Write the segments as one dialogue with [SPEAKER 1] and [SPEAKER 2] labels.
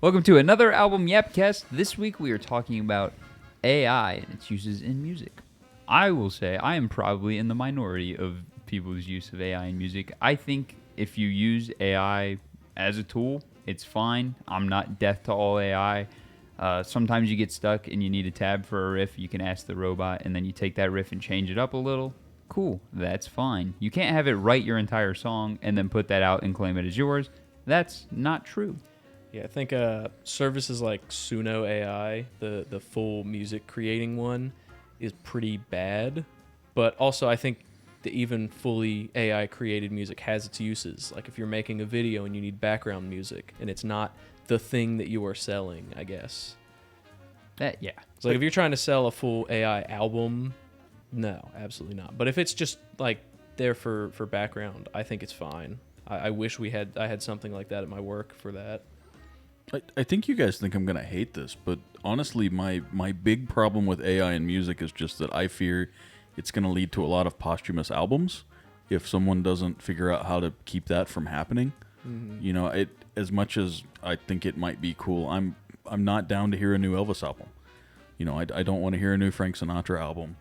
[SPEAKER 1] Welcome to another album Yapcast. This week we are talking about AI and its uses in music. I will say I am probably in the minority of people's use of AI in music. I think if you use AI as a tool, it's fine. I'm not deaf to all AI. Sometimes you get stuck and you need a tab for a riff. You can ask the robot and then you take that riff and change it up a little. Cool, that's fine. You can't have it write your entire song and then put that out and claim it as yours. That's not true.
[SPEAKER 2] Yeah, I think services like Suno AI, the full music creating one, is pretty bad. But also, I think the even fully AI created music has its uses. Like if you're making a video and you need background music, and it's not the thing that you are selling, I guess.
[SPEAKER 1] Yeah.
[SPEAKER 2] So like if you're trying to sell a full AI album, no, absolutely not. But if it's just like there for background, I think it's fine. I wish I had something like that at my work for that.
[SPEAKER 3] I think you guys think I'm going to hate this, but honestly, my big problem with AI and music is just that I fear it's going to lead to a lot of posthumous albums if someone doesn't figure out how to keep that from happening. Mm-hmm. You know, as much as I think it might be cool, I'm not down to hear a new Elvis album. You know, I don't want to hear a new Frank Sinatra album.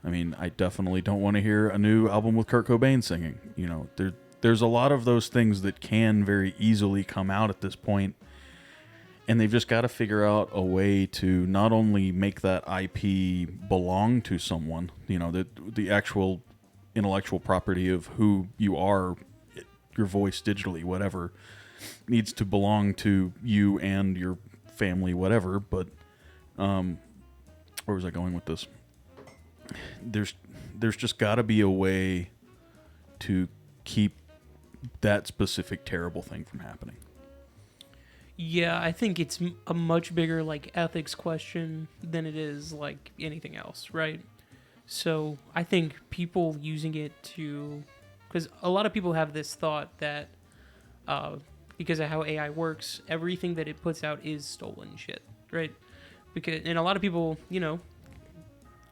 [SPEAKER 3] I mean, I definitely don't want to hear a new album with Kurt Cobain singing. You know, there's a lot of those things that can very easily come out at this point. And they've just got to figure out a way to not only make that IP belong to someone, you know, the actual intellectual property of who you are, your voice digitally, whatever, needs to belong to you and your family, whatever. But where was I going with this? There's just got to be a way to keep that specific terrible thing from happening.
[SPEAKER 4] Yeah, I think it's a much bigger ethics question than it is anything else, right? So I think people using it because a lot of people have this thought that because of how AI works, everything that it puts out is stolen shit, right? And a lot of people,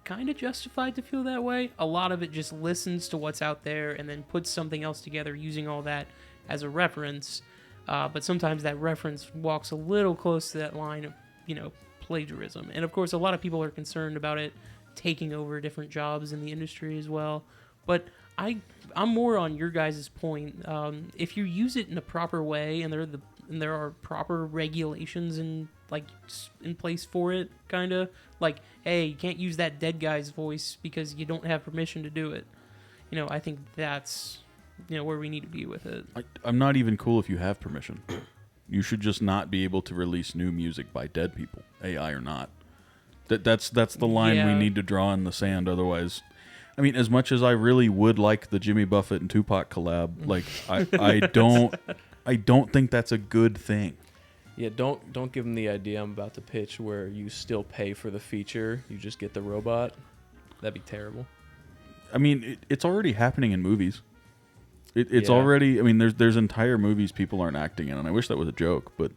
[SPEAKER 4] kind of justified to feel that way. A lot of it just listens to what's out there and then puts something else together using all that as a reference. But sometimes that reference walks a little close to that line of, plagiarism. And of course, a lot of people are concerned about it taking over different jobs in the industry as well. But I'm more on your guys' point. If you use it in a proper way and there are proper regulations in place for it, kind of hey, you can't use that dead guy's voice because you don't have permission to do it. I think that's where we need to be with it.
[SPEAKER 3] I'm not even cool if you have permission. You should just not be able to release new music by dead people, AI or not. That's the line we need to draw in the sand. Otherwise, I mean, as much as I really would like the Jimmy Buffett and Tupac collab, I don't think that's a good thing.
[SPEAKER 2] Yeah, don't give them the idea I'm about to pitch where you still pay for the feature, you just get the robot. That'd be terrible.
[SPEAKER 3] I mean, it's already happening in movies. It's already. I mean, there's entire movies people aren't acting in, and I wish that was a joke. But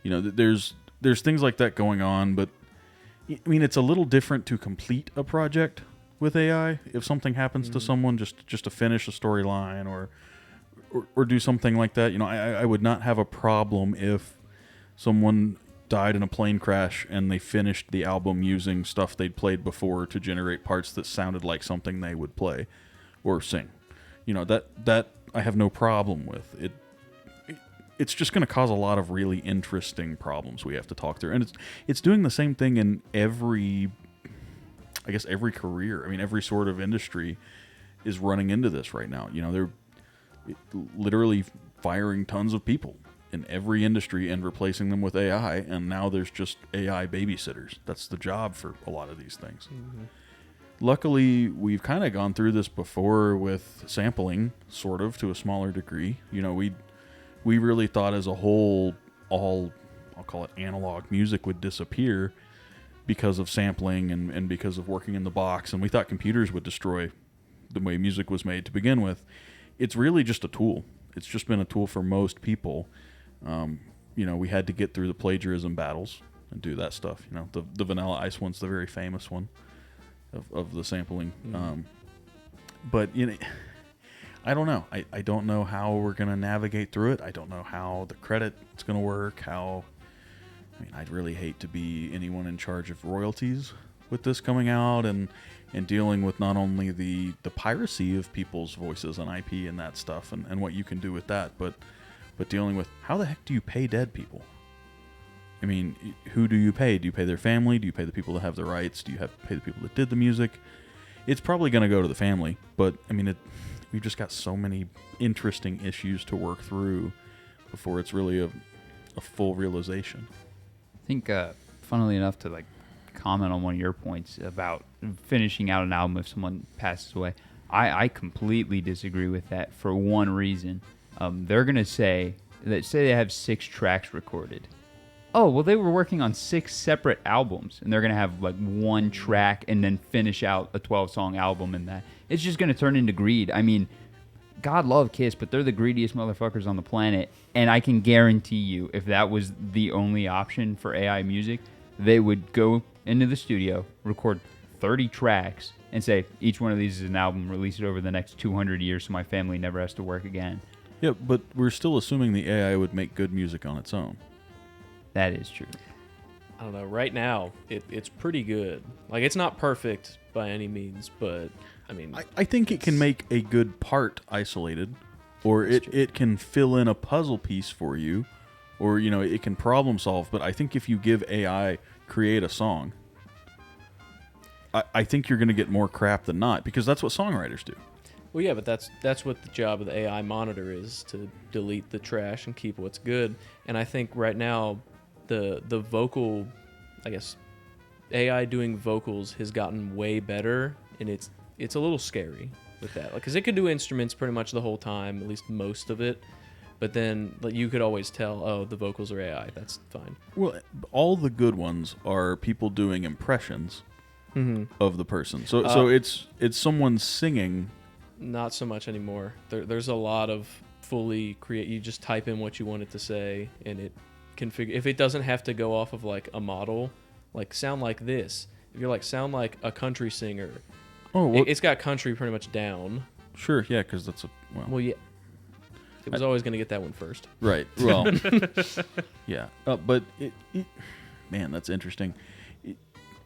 [SPEAKER 3] there's things like that going on. But I mean, it's a little different to complete a project with AI. If something happens to someone, just to finish a storyline or do something like that, I would not have a problem if someone died in a plane crash and they finished the album using stuff they'd played before to generate parts that sounded like something they would play or sing. That I have no problem with. It's just going to cause a lot of really interesting problems we have to talk through. And it's doing the same thing in every career. I mean, every sort of industry is running into this right now. They're literally firing tons of people in every industry and replacing them with AI. And now there's just AI babysitters. That's the job for a lot of these things. Mm-hmm. Luckily, we've kind of gone through this before with sampling, sort of, to a smaller degree. We really thought as a whole, all, I'll call it analog music would disappear because of sampling and because of working in the box. And we thought computers would destroy the way music was made to begin with. It's really just a tool. It's just been a tool for most people. We had to get through the plagiarism battles and do that stuff. The Vanilla Ice one's the very famous one. Of the sampling. But I don't know. I don't know how we're going to navigate through it. I don't know how the credit's going to work, how I mean, I'd really hate to be anyone in charge of royalties with this coming out and dealing with not only the piracy of people's voices on IP and that stuff and what you can do with that, but dealing with how the heck do you pay dead people? I mean, who do you pay? Do you pay their family? Do you pay the people that have the rights? Do you have to pay the people that did the music? It's probably going to go to the family, but I mean, we've just got so many interesting issues to work through before it's really a full realization.
[SPEAKER 1] I think, funnily enough, to like comment on one of your points about finishing out an album if someone passes away, I completely disagree with that for one reason. They're going to say they have 6 tracks recorded. Oh, well, they were working on 6 separate albums, and they're going to have like 1 track and then finish out a 12-song album in that. It's just going to turn into greed. I mean, God love Kiss, but they're the greediest motherfuckers on the planet, and I can guarantee you if that was the only option for AI music, they would go into the studio, record 30 tracks, and say, each one of these is an album, release it over the next 200 years so my family never has to work again.
[SPEAKER 3] Yeah, but we're still assuming the AI would make good music on its own.
[SPEAKER 1] That is true.
[SPEAKER 2] I don't know. Right now, it's pretty good. Like, it's not perfect by any means, but I mean,
[SPEAKER 3] I think it can make a good part isolated, or it can fill in a puzzle piece for you, or it can problem solve. But I think if you give AI create a song, I think you're going to get more crap than not, because that's what songwriters do.
[SPEAKER 2] well, yeah, but that's what the job of the AI monitor is, to delete the trash and keep what's good. And I think right now, the vocal, I guess, AI doing vocals has gotten way better, and it's a little scary with that, because it could do instruments pretty much the whole time, at least most of it. But then you could always tell, oh, the vocals are AI. That's fine.
[SPEAKER 3] Well, all the good ones are people doing impressions of the person. So it's someone singing.
[SPEAKER 2] Not so much anymore. There's a lot of fully create. You just type in what you want it to say, and it configure. If it doesn't have to go off of like a model, like sound like this. If you're like sound like a country singer, it's got country pretty much down.
[SPEAKER 3] Sure, yeah, because that's
[SPEAKER 2] Well, yeah. It was always going to get that one first.
[SPEAKER 3] Right. Well, yeah. But man, that's interesting.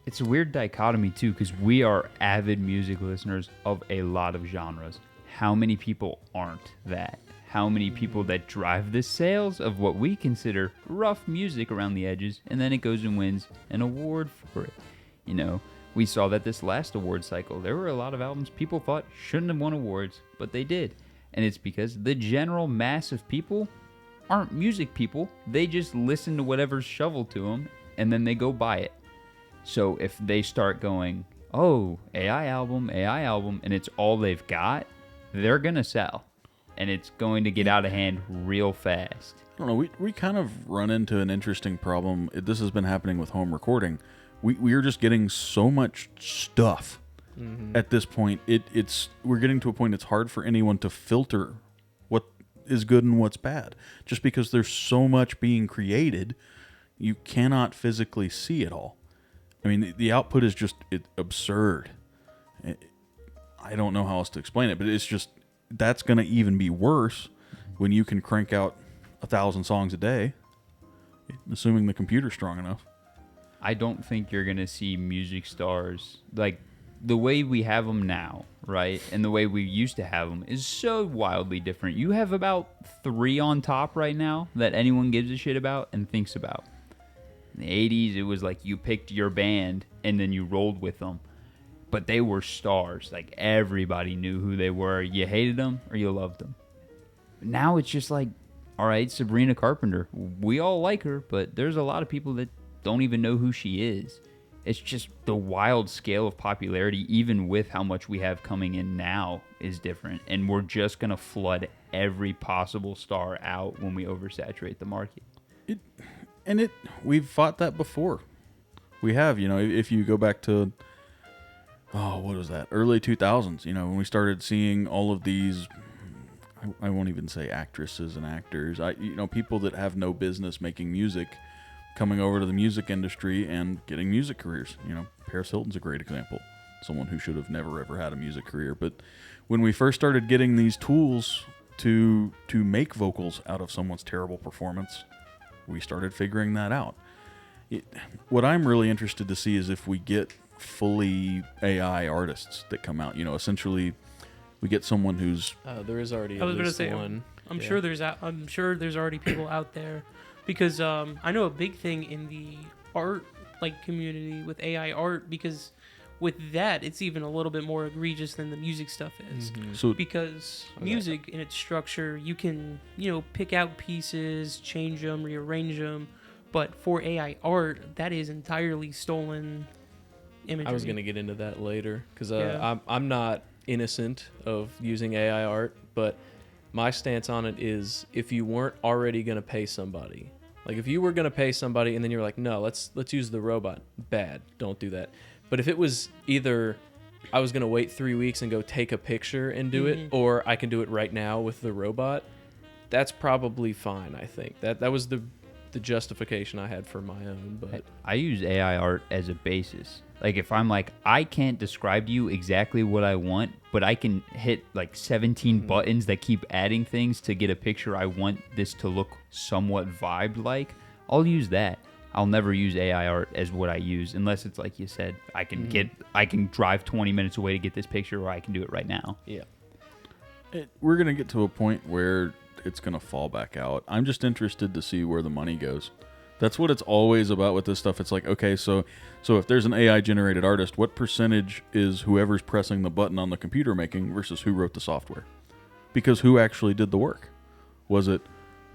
[SPEAKER 1] It's a weird dichotomy, too, because we are avid music listeners of a lot of genres. How many people aren't that? How many people that drive the sales of what we consider rough music around the edges, and then it goes and wins an award for it? We saw that this last award cycle. There were a lot of albums people thought shouldn't have won awards, but they did. And it's because the general mass of people aren't music people. They just listen to whatever's shoveled to them, and then they go buy it. So if they start going, oh, AI album, and it's all they've got, they're going to sell. And it's going to get out of hand real fast.
[SPEAKER 3] I don't know. We kind of run into an interesting problem. This has been happening with home recording. We are just getting so much stuff. At this point, we're getting to a point it's hard for anyone to filter what is good and what's bad. Just because there's so much being created, you cannot physically see it all. I mean, the output is just absurd. I don't know how else to explain it, but it's just, that's going to even be worse when you can crank out 1,000 songs a day, assuming the computer's strong enough.
[SPEAKER 1] I don't think you're going to see music stars like the way we have them now, right? And the way we used to have them is so wildly different. You have about 3 on top right now that anyone gives a shit about and thinks about. In the 80s, it was like you picked your band and then you rolled with them. But they were stars. Like, everybody knew who they were. You hated them or you loved them. Now it's just like, all right, Sabrina Carpenter. We all like her, but there's a lot of people that don't even know who she is. It's just the wild scale of popularity, even with how much we have coming in now, is different. And we're just going to flood every possible star out when we oversaturate the market.
[SPEAKER 3] We've fought that before. We have, if you go back to, what was that? Early 2000s, when we started seeing all of these, I won't even say actresses and actors, people that have no business making music coming over to the music industry and getting music careers. Paris Hilton's a great example. Someone who should have never ever had a music career. But when we first started getting these tools to make vocals out of someone's terrible performance, we started figuring that out. What I'm really interested to see is if we get fully AI artists that come out. Essentially, we get someone who's
[SPEAKER 2] There is already
[SPEAKER 4] I was
[SPEAKER 2] at
[SPEAKER 4] gonna
[SPEAKER 2] least
[SPEAKER 4] say,
[SPEAKER 2] one.
[SPEAKER 4] I'm
[SPEAKER 2] Yeah.
[SPEAKER 4] sure there's already people out there, because I know a big thing in the art community with AI art, because with that it's even a little bit more egregious than the music stuff is.
[SPEAKER 3] so.
[SPEAKER 4] Because
[SPEAKER 2] Okay.
[SPEAKER 4] music in its structure, you can pick out pieces, change them, rearrange them, but for AI art, that is entirely stolen imagery.
[SPEAKER 2] I was gonna get into that later because
[SPEAKER 4] Yeah.
[SPEAKER 2] I'm not innocent of using AI art, but my stance on it is if you weren't already gonna pay somebody, like if you were gonna pay somebody and then you're like, no, let's use the robot, bad, don't do that. But if it was either I was gonna wait 3 weeks and go take a picture and do it, or I can do it right now with the robot, that's probably fine. I think that was the justification I had for my own, but
[SPEAKER 1] I use AI art as a basis. Like if I'm like, I can't describe to you exactly what I want, but I can hit like 17 buttons that keep adding things to get a picture I want this to look somewhat vibed like, I'll use that. I'll never use AI art as what I use unless it's like you said, I can drive 20 minutes away to get this picture, or I can do it right now.
[SPEAKER 2] yeah.
[SPEAKER 3] We're going to get to a point where it's going to fall back out. I'm just interested to see where the money goes. That's what it's always about with this stuff. It's like, okay, so if there's an AI generated artist, what percentage is whoever's pressing the button on the computer making versus who wrote the software? Because who actually did the work? Was it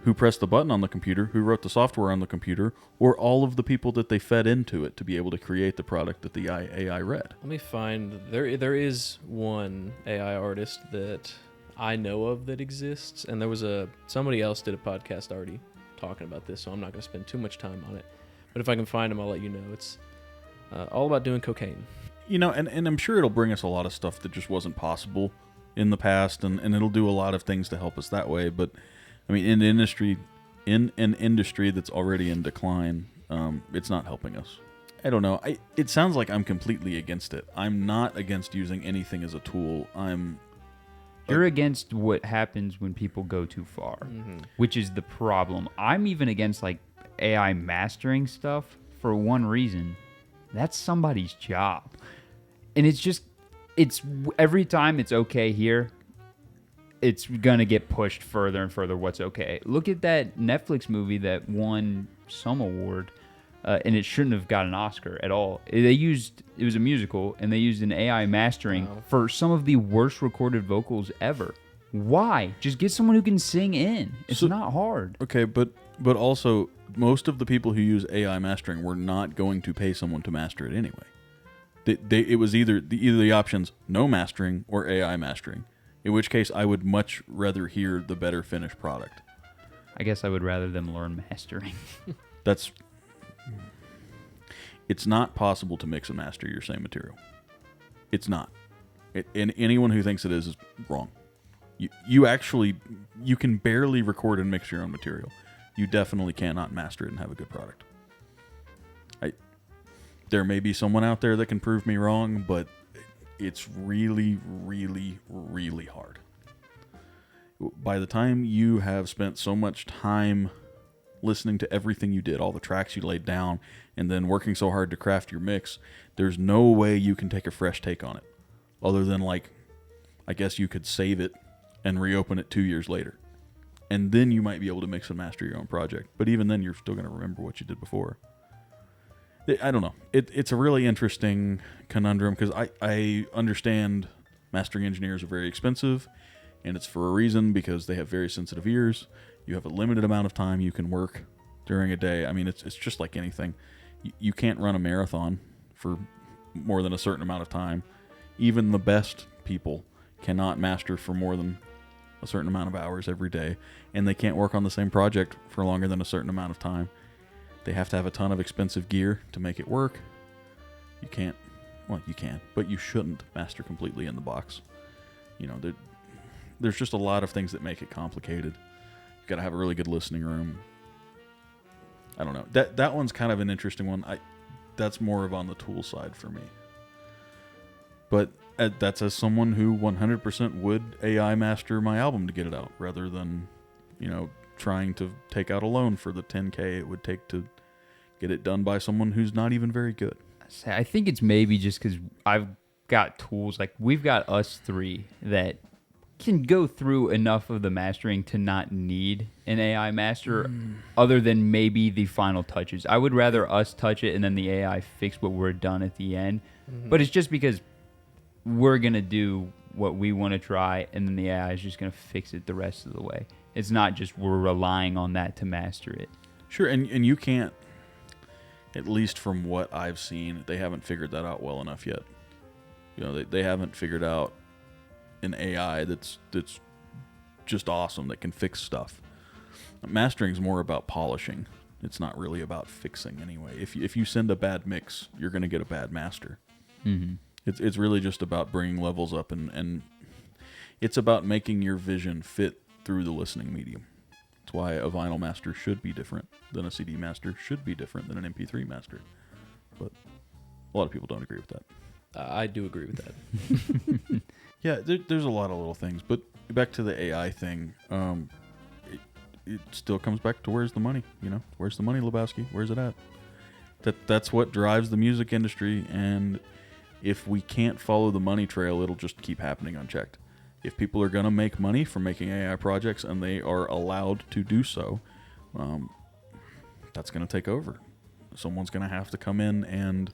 [SPEAKER 3] who pressed the button on the computer, who wrote the software on the computer, or all of the people that they fed into it to be able to create the product that the AI read?
[SPEAKER 2] Let me find there is one AI artist that I know of that exists, and there was somebody else did a podcast already talking about this, so I'm not going to spend too much time on it. But if I can find him, I'll let you know. It's all about doing cocaine.
[SPEAKER 3] And I'm sure it'll bring us a lot of stuff that just wasn't possible in the past, and it'll do a lot of things to help us that way. But I mean, in an industry that's already in decline, it's not helping us. I don't know. It sounds like I'm completely against it. I'm not against using anything as a tool.
[SPEAKER 1] You're against what happens when people go too far, which is the problem. I'm even against like AI mastering stuff for one reason. That's somebody's job. And it's every time it's okay here, it's going to get pushed further and further what's okay. Look at that Netflix movie that won some award, and it shouldn't have got an Oscar at all. It was a musical, and they used an AI mastering for some of the worst recorded vocals ever. Why? Just get someone who can sing in. It's not hard.
[SPEAKER 3] Okay, but also most of the people who use AI mastering were not going to pay someone to master it anyway. It was either the options no mastering or AI mastering. In which case, I would much rather hear the better finished product.
[SPEAKER 1] I guess I would rather them learn mastering.
[SPEAKER 3] It's not possible to mix and master your same material. It's not. And anyone who thinks it is wrong. You can barely record and mix your own material. You definitely cannot master it and have a good product. There may be someone out there that can prove me wrong, but it's really, really, really hard. By the time you have spent so much time listening to everything you did, all the tracks you laid down, and then working so hard to craft your mix, there's no way you can take a fresh take on it. Other than, like, I guess you could save it and reopen it 2 years later. And then you might be able to mix and master your own project. But even then, you're still going to remember what you did before. I don't know. It's a really interesting conundrum because I understand mastering engineers are very expensive, and it's for a reason because they have very sensitive ears. You have a limited amount of time you can work during a day. I mean, it's just like anything. You can't run a marathon for more than a certain amount of time. Even the best people cannot master for more than a certain amount of hours every day, and they can't work on the same project for longer than a certain amount of time. They have to have a ton of expensive gear to make it work. You can, but you shouldn't master completely in the box. There's just a lot of things that make it complicated. You've got to have a really good listening room. I don't know. That one's kind of an interesting one. That's more of on the tool side for me. But that's as someone who 100% would AI master my album to get it out, rather than, trying to take out a loan for the $10K it would take to get it done by someone who's not even very good.
[SPEAKER 1] I think it's maybe just because I've got tools, like we've got us three that can go through enough of the mastering to not need an AI master other than maybe the final touches. I would rather us touch it and then the AI fix what we're done at the end. But it's just because we're going to do what we want to try and then the AI is just going to fix it the rest of the way. It's not just we're relying on that to master it.
[SPEAKER 3] Sure, and you can't, at least from what I've seen, they haven't figured that out well enough yet. You know, they haven't figured out an AI that's just awesome that can fix stuff. Mastering is more about polishing. It's not really about fixing anyway. If you send a bad mix, you're going to get a bad master.
[SPEAKER 1] Mm-hmm.
[SPEAKER 3] It's really just about bringing levels up and it's about making your vision fit through the listening medium. That's why a vinyl master should be different than a CD master should be different than an MP3 master. But a lot of people don't agree with that.
[SPEAKER 2] I do agree with that.
[SPEAKER 3] Yeah, there's a lot of little things, but back to the AI thing, it still comes back to where's the money, you know? Where's the money, Lebowski? Where's it at? That's what drives the music industry, and if we can't follow the money trail, it'll just keep happening unchecked. If people are going to make money from making AI projects, and they are allowed to do so, that's going to take over. Someone's going to have to come in and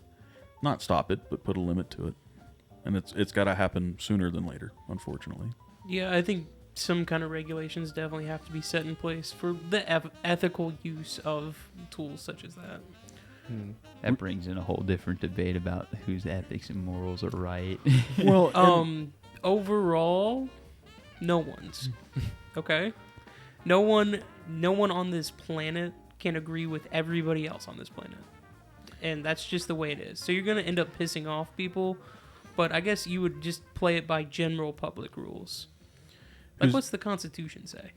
[SPEAKER 3] not stop it, but put a limit to it. And it's got to happen sooner than later, unfortunately.
[SPEAKER 4] Yeah, I think some kind of regulations definitely have to be set in place for the ethical use of tools such as that.
[SPEAKER 1] That brings in a whole different debate about whose ethics and morals are right.
[SPEAKER 3] Well,
[SPEAKER 4] Overall, no one's. Okay? No one on this planet can agree with everybody else on this planet. And that's just the way it is. So you're going to end up pissing off people, but I guess you would just play it by general public rules. Like, what's the Constitution say?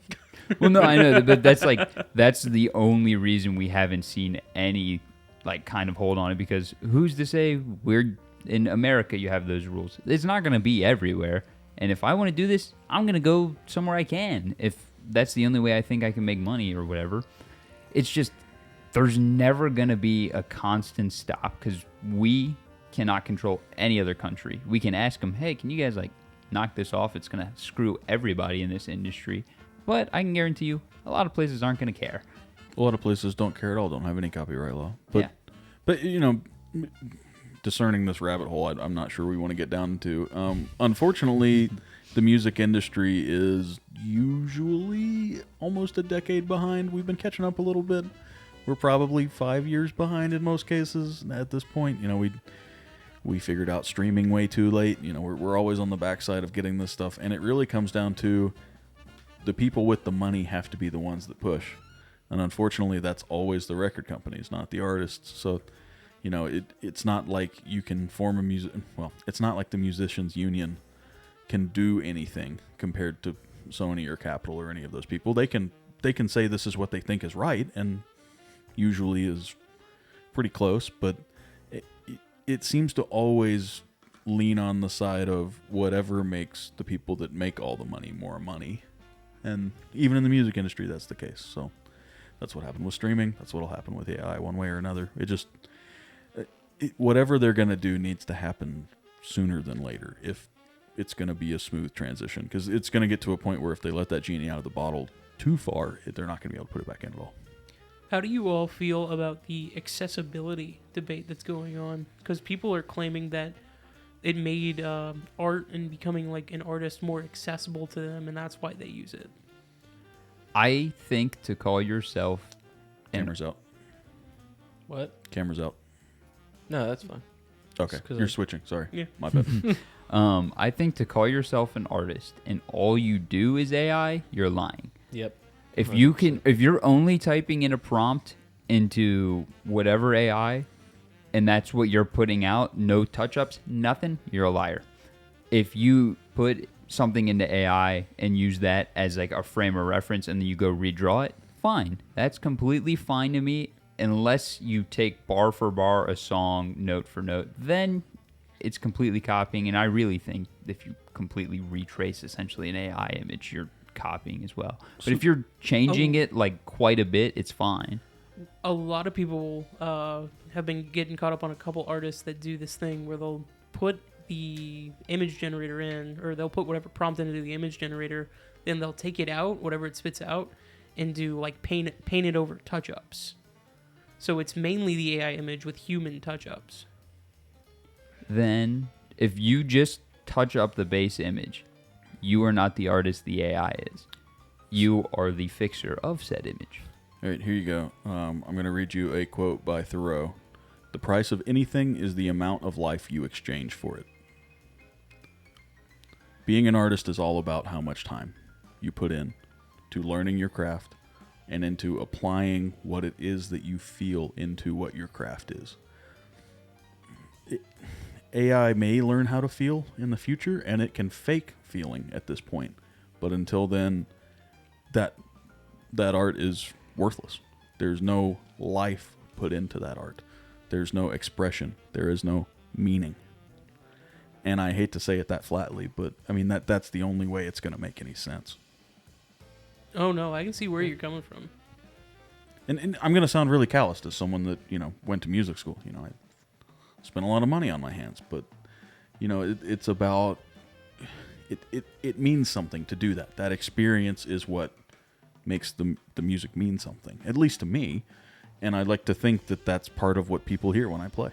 [SPEAKER 1] Well, no, I know, but that's the only reason we haven't seen any like kind of hold on it, because who's to say we're in America you have those rules? It's not going to be everywhere. And if I want to do this, I'm going to go somewhere I can. If that's the only way I think I can make money or whatever. It's just there's never going to be a constant stop because we cannot control any other country. We can ask them, hey, can you guys like knock this off? It's going to screw everybody in this industry. But I can guarantee you a lot of places aren't going to care.
[SPEAKER 3] a lot of places don't care at all, don't have any copyright law. But,
[SPEAKER 1] Yeah.
[SPEAKER 3] but you know, discerning this rabbit hole, I'm not sure we want to get down to. Unfortunately, the music industry is usually almost a decade behind. We've been catching up a little bit. We're probably 5 years behind in most cases at this point. You know, we figured out streaming way too late. You know, we're always on the backside of getting this stuff, and it really comes down to the people with the money have to be the ones that push. And unfortunately, that's always the record companies, not the artists. So, you know, it's not like you can form a music. Well, it's not like the musicians union can do anything compared to Sony or Capitol or any of those people. They can say this is what they think is right, and usually is pretty close. But it seems to always lean on the side of whatever makes the people that make all the money more money. And even in the music industry, that's the case. So that's what happened with streaming. That's what will happen with AI one way or another. Whatever they're going to do needs to happen sooner than later if it's going to be a smooth transition. Because it's going to get to a point where if they let that genie out of the bottle too far, they're not going to be able to put it back in at all.
[SPEAKER 4] How do you all feel about the accessibility debate that's going on? Because people are claiming that it made art and becoming like an artist more accessible to them, and that's why they use it.
[SPEAKER 1] I think to call yourself...
[SPEAKER 3] Camera's out.
[SPEAKER 2] What?
[SPEAKER 3] Camera's out.
[SPEAKER 2] No, that's fine.
[SPEAKER 3] Okay,
[SPEAKER 2] Just 'cause
[SPEAKER 3] you're
[SPEAKER 2] I-
[SPEAKER 3] switching. Sorry.
[SPEAKER 4] Yeah.
[SPEAKER 3] My bad.
[SPEAKER 1] I think to call yourself an artist and all you do is AI, you're lying.
[SPEAKER 2] Yep.
[SPEAKER 1] If you're only typing in a prompt into whatever AI and that's what you're putting out, no touch-ups, nothing, you're a liar. If you put something into AI and use that as like a frame of reference and then you go redraw it, fine. That's completely fine to me unless you take bar for bar a song, note for note. Then it's completely copying, and I really think if you completely retrace essentially an AI image, you're copying as well. But if you're changing it like quite a bit, it's fine.
[SPEAKER 4] a lot of people have been getting caught up on a couple artists that do this thing where they'll put the image generator in, or they'll put whatever prompt into the image generator, then they'll take it out, whatever it spits out, and do like paint it over touch-ups. So it's mainly the AI image with human touch-ups.
[SPEAKER 1] Then, if you just touch up the base image, you are not the artist the AI is. You are the fixer of said image.
[SPEAKER 3] All right, here you go. I'm going to read you a quote by Thoreau. The price of anything is the amount of life you exchange for it. Being an artist is all about how much time you put in to learning your craft and into applying what it is that you feel into what your craft is. AI may learn how to feel in the future, and it can fake feeling at this point. But until then, that art is worthless. There's no life put into that art. There's no expression. There is no meaning. And I hate to say it that flatly, but I mean that's the only way it's going to make any sense.
[SPEAKER 4] Oh no, I can see where you're coming from.
[SPEAKER 3] And I'm going to sound really calloused as someone that, went to music school. I spent a lot of money on my hands, but it's about it means something to do that. That experience is what makes the music mean something, at least to me. And I like to think that that's part of what people hear when I play.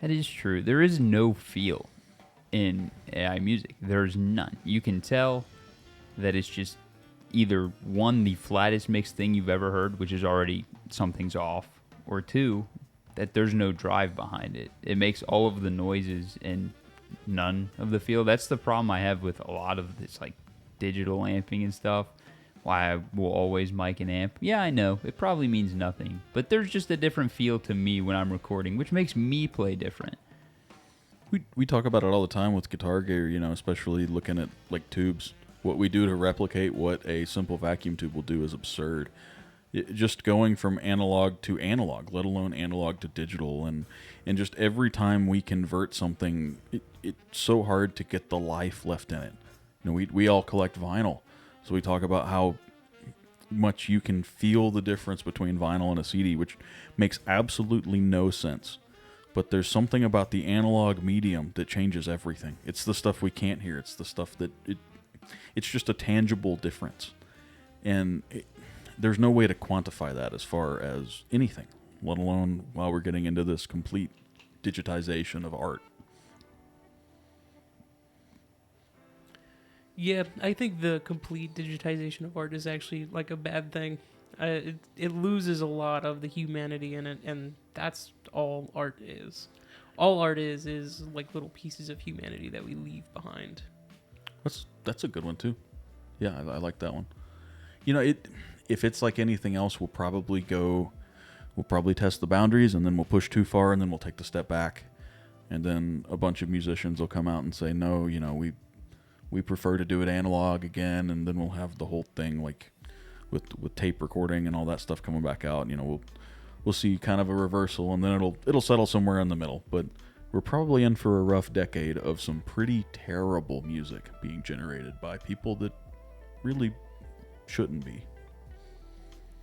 [SPEAKER 1] That is true. There is no feel in AI music. There's none. You can tell that it's just either one, the flattest mixed thing you've ever heard, which is already something's off, or two, that there's no drive behind it. It makes all of the noises and none of the feel. That's the problem I have with a lot of this like digital amping and stuff. Why I will always mic and amp. Yeah, I know. It probably means nothing. But there's just a different feel to me when I'm recording, which makes me play different.
[SPEAKER 3] We talk about it all the time with guitar gear, especially looking at like tubes. What we do to replicate what a simple vacuum tube will do is absurd. Just going from analog to analog, let alone analog to digital, and just every time we convert something, it's so hard to get the life left in it. We all collect vinyl, so we talk about how much you can feel the difference between vinyl and a CD, which makes absolutely no sense. But there's something about the analog medium that changes everything. It's the stuff we can't hear. It's the stuff that it's just a tangible difference. And there's no way to quantify that as far as anything, let alone while we're getting into this complete digitization of art.
[SPEAKER 4] Yeah, I think the complete digitization of art is actually like a bad thing. It loses a lot of the humanity in it, and that's all art is. All art is like little pieces of humanity that we leave behind.
[SPEAKER 3] That's a good one too. Yeah, I like that one. If it's like anything else, we'll probably test the boundaries, and then we'll push too far, and then we'll take the step back, and then a bunch of musicians will come out and say, no, we prefer to do it analog again, and then we'll have the whole thing like with tape recording and all that stuff coming back out. We'll see kind of a reversal, and then it'll settle somewhere in the middle. But we're probably in for a rough decade of some pretty terrible music being generated by people that really shouldn't be.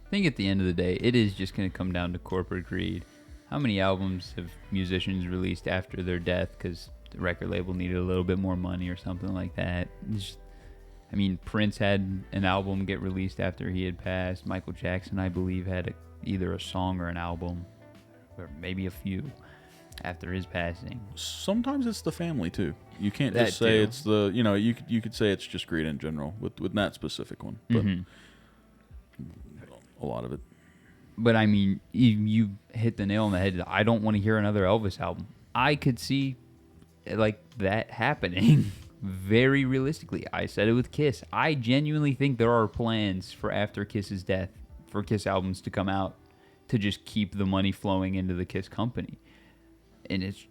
[SPEAKER 1] I think at the end of the day, it is just going to come down to corporate greed. How many albums have musicians released after their death because the record label needed a little bit more money or something like that? Prince had an album get released after he had passed. Michael Jackson, I believe, had either a song or an album, or maybe a few, after his passing. Sometimes
[SPEAKER 3] it's the family too. You can't just say it's the you could say it's just greed in general with that specific one, but a lot of it.
[SPEAKER 1] But you hit the nail on the head. I don't want to hear another Elvis album. I could see like that happening very realistically. I said it with Kiss. I genuinely think there are plans for after Kiss's death for Kiss albums to come out to just keep the money flowing into the Kiss company. And it's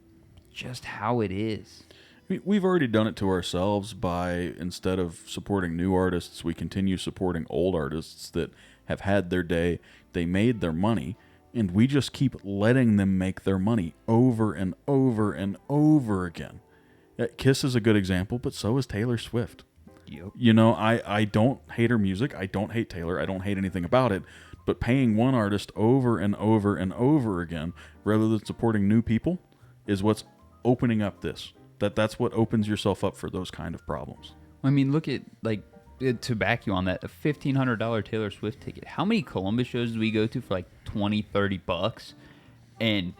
[SPEAKER 1] just how it is.
[SPEAKER 3] We've already done it to ourselves by, instead of supporting new artists, we continue supporting old artists that have had their day, they made their money, and we just keep letting them make their money over and over and over again. Kiss is a good example, but so is Taylor Swift.
[SPEAKER 1] Yep.
[SPEAKER 3] You know, I don't hate her music. I don't hate Taylor. I don't hate anything about it. But paying one artist over and over and over again, rather than supporting new people, is what's opening up this. That's what opens yourself up for those kind of problems.
[SPEAKER 1] I mean, look at, like, to back you on that, a $1,500 Taylor Swift ticket. How many Columbus shows do we go to for like $20-$30? And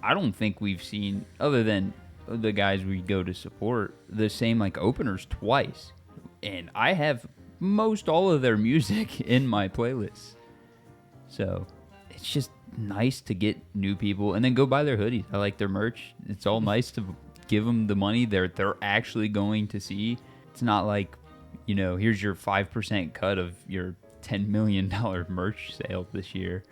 [SPEAKER 1] I don't think we've seen, other than the guys we go to support, the same like openers twice. And I have most all of their music in my playlists. So it's just nice to get new people and then go buy their hoodies. I like their merch. It's all nice to give them the money they're actually going to see. It's not like, you know, here's your 5% cut of your $10 million merch sale this year.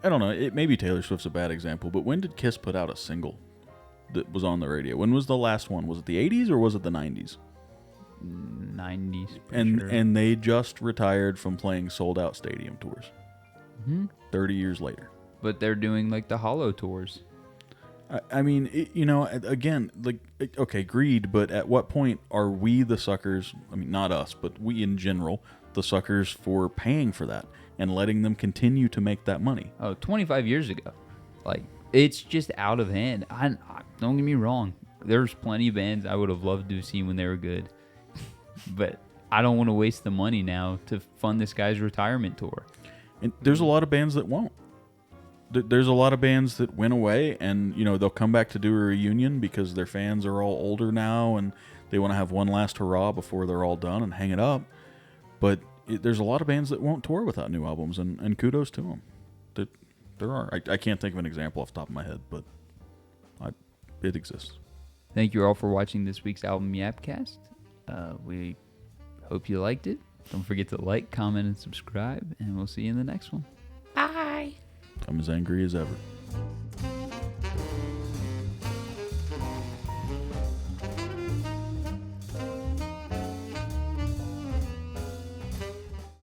[SPEAKER 3] I don't know. Maybe Taylor Swift's a bad example, but when did Kiss put out a single that was on the radio? When was the last one? Was it the 80s or was it the 90s?
[SPEAKER 1] 90s.
[SPEAKER 3] And they just retired from playing sold-out stadium tours.
[SPEAKER 1] Mm-hmm.
[SPEAKER 3] 30 years later.
[SPEAKER 1] But they're doing like the hollow tours.
[SPEAKER 3] I mean, you know, again, like, okay, greed, but at what point are we the suckers? I mean, not us, but we in general, the suckers for paying for that and letting them continue to make that money?
[SPEAKER 1] Oh, 25 years ago. Like, it's just out of hand. Don't get me wrong. There's plenty of bands I would have loved to have seen when they were good. But I don't want to waste the money now to fund this guy's retirement tour.
[SPEAKER 3] And there's a lot of bands that won't. There's a lot of bands that went away and, you know, they'll come back to do a reunion because their fans are all older now and they want to have one last hurrah before they're all done and hang it up. But there's a lot of bands that won't tour without new albums, and kudos to them. There are. I can't think of an example off the top of my head, but it exists.
[SPEAKER 1] Thank you all for watching this week's Album Yapcast. We hope you liked it. Don't forget to like, comment, and subscribe, and we'll see you in the next one.
[SPEAKER 4] Bye.
[SPEAKER 3] I'm as angry as ever.